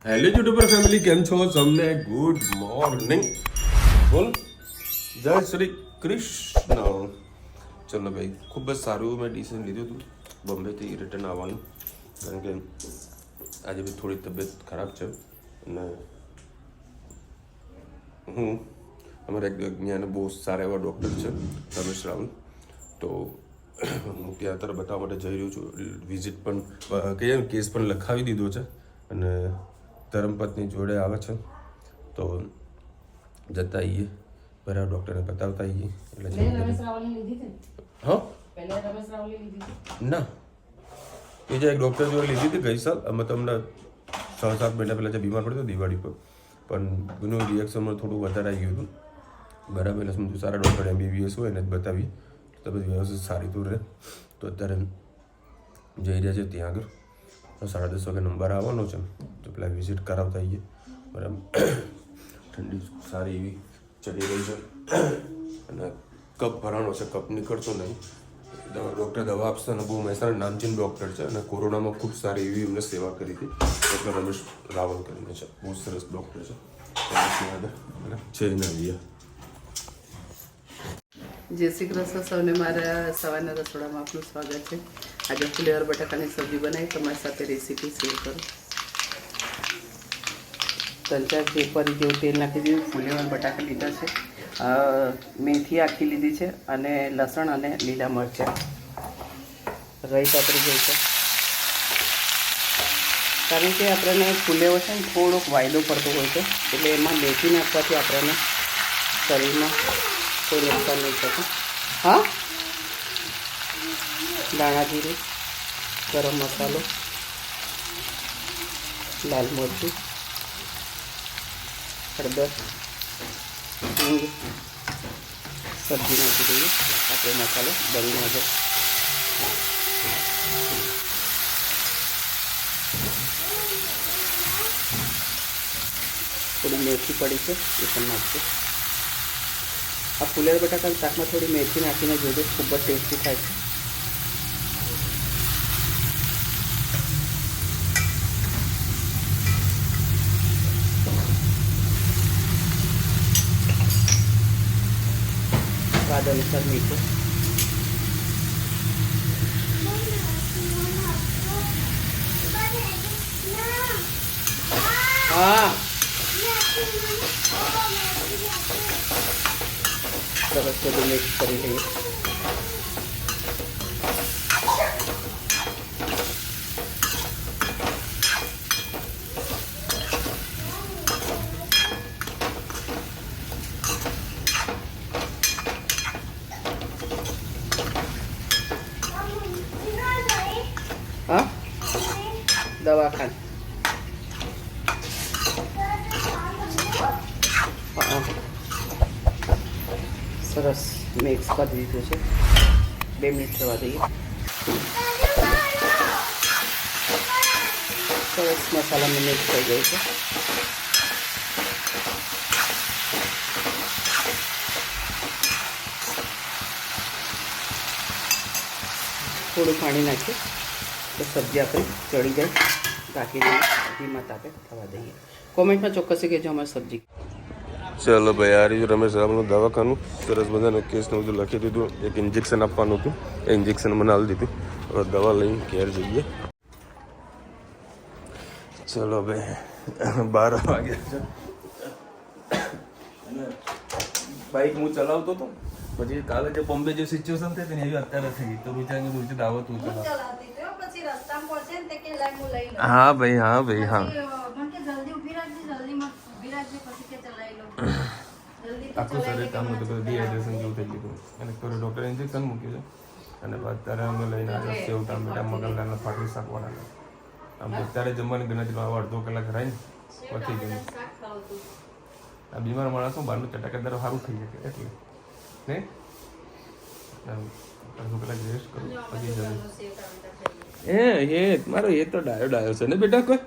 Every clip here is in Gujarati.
હેલો યુટ્યુબર ફેમિલી, કેમ છો તમને? Good morning. બોલ, જય શ્રી કૃષ્ણ. ચલો ભાઈ, ખૂબ જ સારું મેં ડિસિઝન લીધું હતું બોમ્બેથી રિટર્ન આવવાનું, કારણ કે આજે બી થોડી તબિયત ખરાબ છે અને હું અમારા એક જ્ઞાન બહુ સારા એવા ડૉક્ટર છે રમેશ રાવલ, તો હું ત્યાં તરફ બતાવવા માટે જઈ રહ્યો છું. વિઝિટ પણ કહીએ ને, કેસ પણ લખાવી દીધો છે અને ધર્મપત્ની જોડે આવે છે, તો જતા આવીએ બરાબર, ડૉક્ટરને બતાવતા આવીએ. એટલે હા ના, બીજા એક ડૉક્ટર જોડે લીધી હતી ગઈ સાલ. અમે તમને 6-7 મહિના પહેલાં જે બીમાર પડ્યો હતો દિવાળી પર, પણ એનું રિએક્શનમાં થોડું વધારે આવી ગયું હતું બરાબર. એટલે સમજુ સારા ડૉક્ટર MBBS હોય એને જ બતાવી તો બધી વ્યવસ્થિત સારી તો રહે. તો અત્યારે જઈ રહ્યા છે ત્યાં આગળ. 10:30 વાગે નંબર આવવાનો છે, તો પેલા વિઝિટ કરાવતા આવીએ બરાબર. ઠંડી સારી એવી ચડી રહી છે અને કપ ભરાણો છે, કપ નીકળતો નહીં. ડૉક્ટર દવા આપશે અને બહુ મહેસાણા નામચીન ડૉક્ટર છે અને કોરોનામાં ખૂબ સારી એવી એમને સેવા કરી હતી. ડૉક્ટર રમેશ રાવલ કરીને છે, બહુ સરસ ડૉક્ટર છે. જઈને આવીએ. જય શ્રી કૃષ્ણ સૌને. મારા સવારના રસોડામાં આપનું સ્વાગત છે. આજે ફુલેવર બટાકાની સબ્જી બનાવી તમારી સાથે રેસીપી શેર કરું. 3-4 ફરી જેવું તેલ નાખી દીધું. ફુલેવર બટાકા લીધા છે, મેથી આખી લીધી છે અને લસણ અને લીલા મરચાં. રહી પાતળી ગઈ છે, કારણ કે આપણને ફુલેવર છે ને થોડોક વાયદો પડતો હોય છે, એટલે એમાં મેથી નાખવાથી આપણને શરીરમાં કોઈ નુકસાન નહીં થતું. હા, દાણા જીરું, ગરમ મસાલો, લાલ મરચું, હળદર, હિંગ, સબ્જી નાખી દઈએ. આપણે મસાલો બળી ના જાય. થોડી મેથી પડી છે એ પણ નાખીએ. આ ફુલેવર બટાકાના શાકમાં થોડી મેથી નાખીને જોજો, ખૂબ જ ટેસ્ટી થાય છે. સ્વાદ અનુસાર મીઠું. હા, સરસ બધું મિક્સ કરી લઈએ. હા, દવાખાને. હા, સરસ મિક્સ કરી દીધું છે. 2 મિનિટ થવા દઈએ. સરસ મસાલામાં મિક્સ થઈ ગયું છે. થોડું પાણી નાખીએ તો સબ્જી આપણી ચડી જાય. ઢાંકી દઈએ, ધીમા તાપે થવા દઈએ. કોમેન્ટમાં ચોક્કસથી કહેજો અમારી સબ્જી. ચલો ભાઈ, આ રહ્યું રમેશ રાવલનું દવાખાનું. સરસ બધાને કેસને બધું લખી દીધું. એક ઇન્જેક્શન આપવાનું હતું, એ ઇન્જેક્શન મને આપી દીધું. હવે દવા લઈને ઘેર જઈએ. ચલો ભાઈ, 12 વાગ્યા છે અને બાઇક હું ચલાવતો હતો, પછી કાલે જે બોમ્બે જે સિચ્યુએશન થઈ હતી ને એવી અત્યારે થઈ ગઈ, તો વિચાર રોજ દાવત હું ચલાવ. હા ભાઈ, હા ભાઈ, હા. આખું શરીર કામ નતું કરતું, ડિહાઇડ્રેશન જેવું થઈ ગયું અને થોડું ડૉક્ટરે ઇન્જેક્શન મૂક્યું છે અને અત્યારે અમે લઈને આવ્યા સેવ ટામેટા મગલદાના પાટલી શાકવાળાના. આમ અત્યારે જમવાની ગણતરીમાં અડધો કલાક રહી ને પતી ગયું. આ બીમાર માણસો બહારનું ચટાકેદાર સારું થઈ શકે એટલે ને અડધો કલાક રેસ્ટ કરું પછી જવું. મારો એ તો ડાયો છે ને બેટા. કોઈ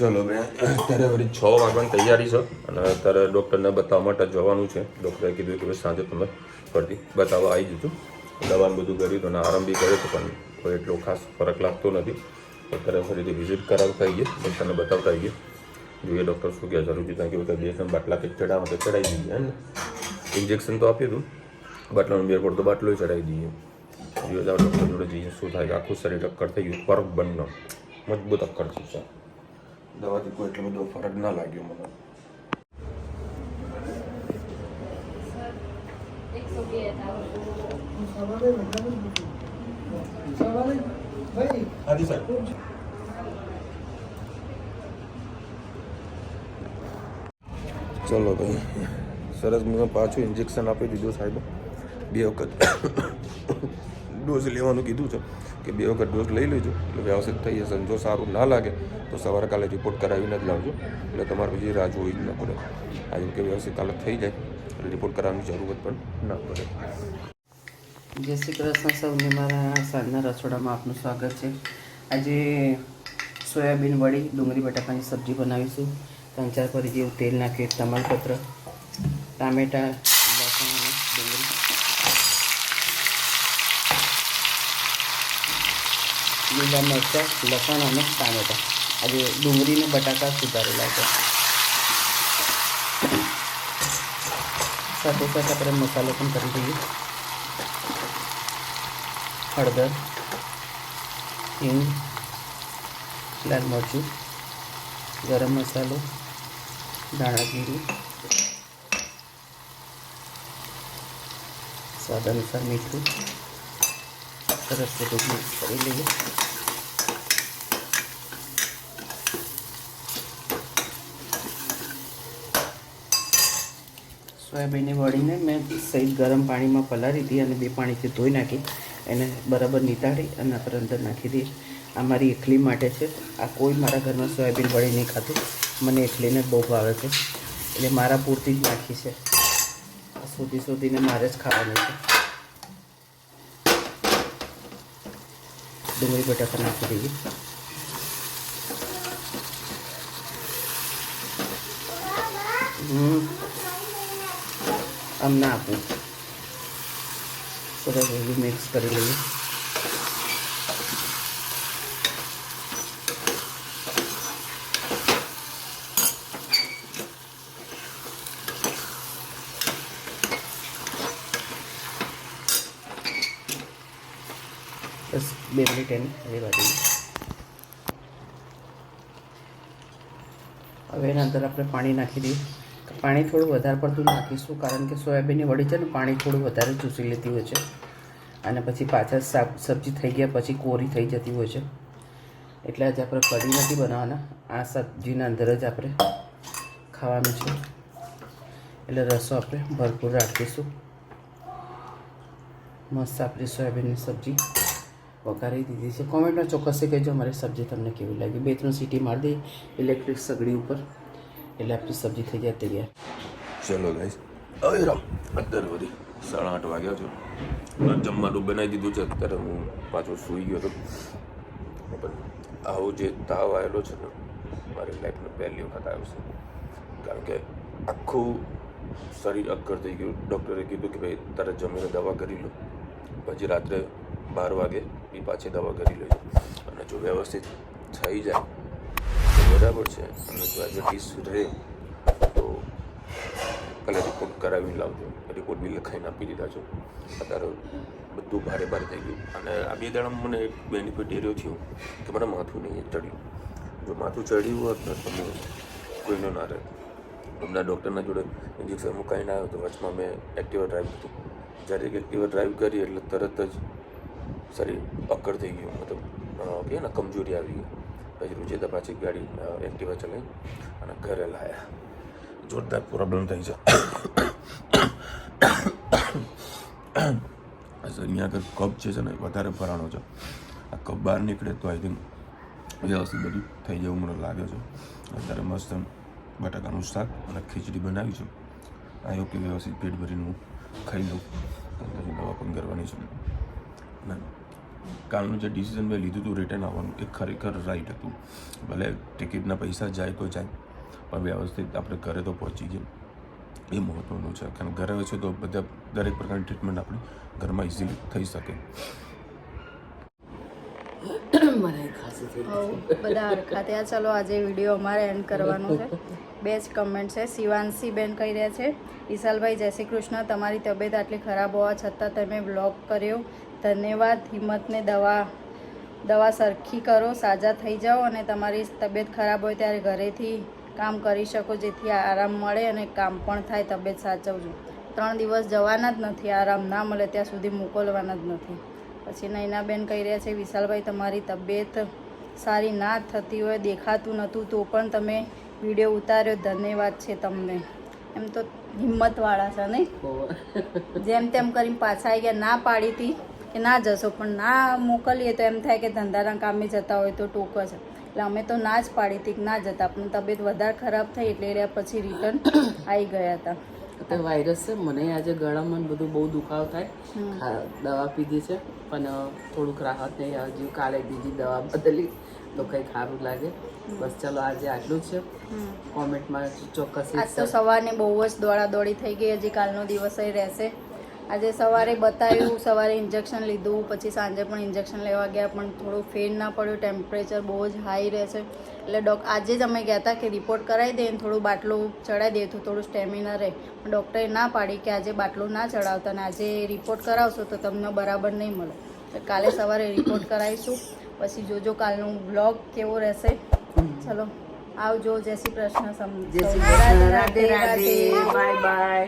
ચલો ભાઈ, અત્યારે વળી 6 વાગવાની તૈયારી છે અને અત્યારે ડૉક્ટરને બતાવવા માટે જવાનું છે. ડૉક્ટરે કીધું કે ભાઈ સાંજે તમે ફરતી બતાવવા આવી જજો. દવાનું બધું કર્યું હતું અને આરામ બી કર્યો હતો, પણ કોઈ એટલો ખાસ ફરક લાગતો નથી. અત્યારે ફરીથી વિઝિટ કરાવતા આવીએ, ડૉક્ટરને બતાવતા આવીએ. જોઈએ ડૉક્ટર શું કહે. જરૂરી ત્યાં કેવું કે 2 બાટલા કંઈક ચડાવવા તો ચડાવી દઈએ ને. ઇન્જેક્શન તો આપ્યું હતું, બાટલાનો 2 પડતો બાટલો ચડાવી દઈએ. જોઈએ જાઓ ડૉક્ટર જોડે જઈએ શું થાય. આખું શરીર અક્કર થઈ ગયું, ફરક બનનો મજબૂત અક્કર છે સર. દવાથી કોઈ એટલો બધો ફરક ના લાગ્યો મને. હાજી સર. ચલો ભાઈ, સરસ મને પાછું ઇન્જેક્શન આપી દીધું સાહેબ. 2 વખત ડોઝ લેવાનું કીધું છે કે 2 વખત ડોઝ લઈ લેજો એટલે વ્યવસ્થિત થઈ જશે. જો સારું ના લાગે તો સવારે કાલે રિપોર્ટ કરાવીને જ લાવજો, એટલે તમારે બીજી રાહ જોવી જ ન પડે. આજે કે વ્યવસ્થિત કાલે થઈ જાય એટલે રિપોર્ટ કરાવવાની જરૂરત પણ ના પડે. જય શ્રી કૃષ્ણ સૌને. મારા સાંજના રસોડામાં આપનું સ્વાગત છે. આજે સોયાબીન વડી ડુંગળી બટાકાની સબ્જી બનાવીશું. 3-4 પરી જેવું તેલ નાખ્યું, એક તમાલપત્ર, ટામેટાં, લસણ અને ડુંગળી, લીલા મરચાં, લસણ અને ટામેટાં. આજે ડુંગળીને બટાકા સુધારેલા છે. સાથે સાથે આપણે મસાલો પણ કરી દઈએ. હળદર, હિંગ, લાલ મરચું, ગરમ મસાલો, ધાણા જીરું, સ્વાદ અનુસાર મીઠું. સરસ બધું મિક્સ કરી લઈએ. સોયાબીનની વડીને મેં સહેજ ગરમ પાણીમાં પલાળી હતી અને 2 પાણીથી ધોઈ નાખી. એને બરાબર નીતાળી અને આપણે અંદર નાખી દઈએ. આ મારી એકલી માટે છે. આ કોઈ મારા ઘરમાં સોયાબીન વડી નહીં ખાતું. મને એકલીને જ બહુ ભાવે છે એટલે મારા પૂરતી જ નાખી છે. શોધીને મારે જ ખાવાનું છે. ડુંગળી બટાકા નાખી દઈએ. આમ ના આપું. સરસ બધું મિક્સ કરી લઈએ. બસ 2 મિનિટ એને રહેવા દઈએ. હવે એના અંદર આપણે પાણી નાખી દઈએ. પાણી થોડું વધારે પડતું નાખીશું, કારણ કે સોયાબીનની વડી છે ને પાણી થોડું વધારે ચૂસી લેતી હોય છે અને પછી પાછળ સબ્જી થઈ ગયા પછી કોરી થઈ જતી હોય છે. એટલે આજે આપણે કઢી નથી બનાવવાના, આ સબ્જીના અંદર જ આપણે ખાવાનું છે. એટલે રસો આપણે ભરપૂર રાખીશું. મસ્ત આપણી સોયાબીનની સબ્જી વઘારી દીધી છે. કોમેન્ટમાં ચોક્કસથી કહેજો અમારી સબ્જી તમને કેવી લાગી. 2-3 સીટી મારી દઈએ ઇલેક્ટ્રિક સગડી ઉપર એટલે આપણી સબ્જી થઈ જાય તૈયાર. ચલો ગાઈસ, હવે રામ અત્યારે વધી 8:30 વાગ્યા છે. જમવાનું બનાવી દીધું છે. અત્યારે હું પાછો સૂઈ ગયો હતો. પણ આવો જે તાવ આવેલો છે ને, મારી લાઈફમાં પહેલી વખત આવ્યો છે. કારણ કે આખું શરીર અક્કર થઈ ગયું. ડૉક્ટરે કીધું કે ભાઈ તારે જમીને દવા કરી લો, પછી રાત્રે 12 વાગે એ પાછી દવા કરી લેજો, અને જો વ્યવસ્થિત થઈ જાય તો બરાબર છે, અને જો ડાયાબિટીસ રહે તો કાલે રિપોર્ટ કરાવીને લાવજો. રિપોર્ટ બી લખાઈને આપી દીધા છે. અત્યારે બધું ભારે થઈ ગયું. અને આ 2 દાડામાં મને એક બેનિફિટ એ રહ્યો થયો કે મને માથું નહીં ચડ્યું. જો માથું ચડ્યું હોત ને તો કોઈનો ના રહે. હમણાં ડૉક્ટરના જોડે ઇન્જેક્શન મુકાઈને આવ્યો તો વચમાં મેં એક્ટિવા ડ્રાઈવ કરી. જ્યારે એક્ટિવા ડ્રાઈવ કરી એટલે તરત જ શરીર અક્કર થઈ ગયું, મતલબ કહે ને કમજોરી આવી ગઈ. પછી રૂચેતા પાછી ગાડી એક્ટિવા ચલાવી અને ઘરે લાવ્યા. જોરદાર પ્રોબ્લેમ થઈ છે. અહીંયા આગળ કપ છે ને વધારે ભરાણો છે. આ કપ બહાર નીકળે તો આઈ થિંક વ્યવસ્થિત બધું થઈ જાય મને લાગે છે. અત્યારે મસ્ત બટાકાનું શાક અને ખીચડી બનાવી છે. આ કે વ્યવસ્થિત પેટ ભરીને હું ખાઈ લઉં. પછી દવા પણ કરવાની છે. અને કાલનું જે ડિસિઝન મેં લીધું હતું રિટર્ન આવવાનું એ ખરેખર રાઈટ હતું. ભલે ટિકિટના પૈસા જાય તો જાય, પણ વ્યવસ્થિત આપણે ઘરે તો પહોંચી ગયા એ મહત્ત્વનું છે. કારણ ઘરે હોય છે તો બધા દરેક પ્રકારની ટ્રીટમેન્ટ આપણે ઘરમાં ઇઝીલી થઈ શકે. મને ખાસી થઈ બધા હરખા થયા. ચલો આજે વિડીયો અમારે એન્ડ કરવાનો છે. 2 જ કમેન્ટ છે. શિવાંશી બેન કહી રહ્યા છે, વિશાલભાઈ જય શ્રી કૃષ્ણ, તમારી તબિયત આટલી ખરાબ હોવા છતાં તમે બ્લોગ કર્યો, ધન્યવાદ. હિંમતને દવા સરખી કરો, સાજા થઈ જાઓ અને તમારી તબિયત ખરાબ હોય ત્યારે ઘરેથી કામ કરી શકો, જેથી આરામ મળે અને કામ પણ થાય. તબિયત સાચવજો. 3 દિવસ જવાના જ નથી, આરામ ના મળે ત્યાં સુધી મોકલવાના જ નથી. પછી નૈનાબેન કહી રહ્યા છે, વિશાલભાઈ તમારી તબિયત સારી ના થતી હોય, દેખાતું નહોતું તો પણ તમે વિડીયો ઉતાર્યો, ધન્યવાદ છે તમને. એમ તો હિંમતવાળા છે નહીં, જેમ તેમ કરીને પાછા આવી ગયા. ના પાડી હતી કે ના જશો, પણ ના મોકલીએ તો એમ થાય કે ધંધાના કામે જતા હોય તો ટોક છે. એટલે અમે તો ના જ પાડી હતી કે ના જતા, પણ તબિયત વધારે ખરાબ થઈ એટલે પછી રિટર્ન આવી ગયા હતા. તો વાયરસ છે. મને આજે ગળામાં બધું બહુ દુખાવો થાય, દવા પીધી છે પણ થોડુંક રાહત નહીં. હજુ કાલે બીજી દવા બદલી તો કંઈ સારું લાગે. બસ ચલો આજે આટલું જ છે. કોમેન્ટમાં ચોક્કસ. આજ તો સવારની બહુ જ દોડાદોડી થઈ ગઈ. હજી કાલનો દિવસ રહેશે. આજે સવારે બતાવ્યું, સવારે ઇન્જેક્શન લીધું, પછી સાંજે પણ ઇન્જેક્શન લેવા ગયા પણ થોડું ફેર ના પડ્યું. ટેમ્પરેચર બહુ જ હાઈ રહેશે એટલે આજે જ અમે ગયા હતા કે રિપોર્ટ કરાવી દઈએ, થોડું બાટલું ચડાવી દઈએ તો થોડું સ્ટેમિના રહે. પણ ડૉક્ટરે ના પાડી કે આજે બાટલું ના ચડાવતા, અને આજે રિપોર્ટ કરાવશો તો તમને બરાબર નહીં મળે. તો કાલે સવારે રિપોર્ટ કરાવીશું, પછી જોજો કાલનું બ્લોગ કેવો રહેશે. ચલો આવજો. જય શ્રી કૃષ્ણ. જય શ્રી કૃષ્ણ. રાધે રાધે. Bye by.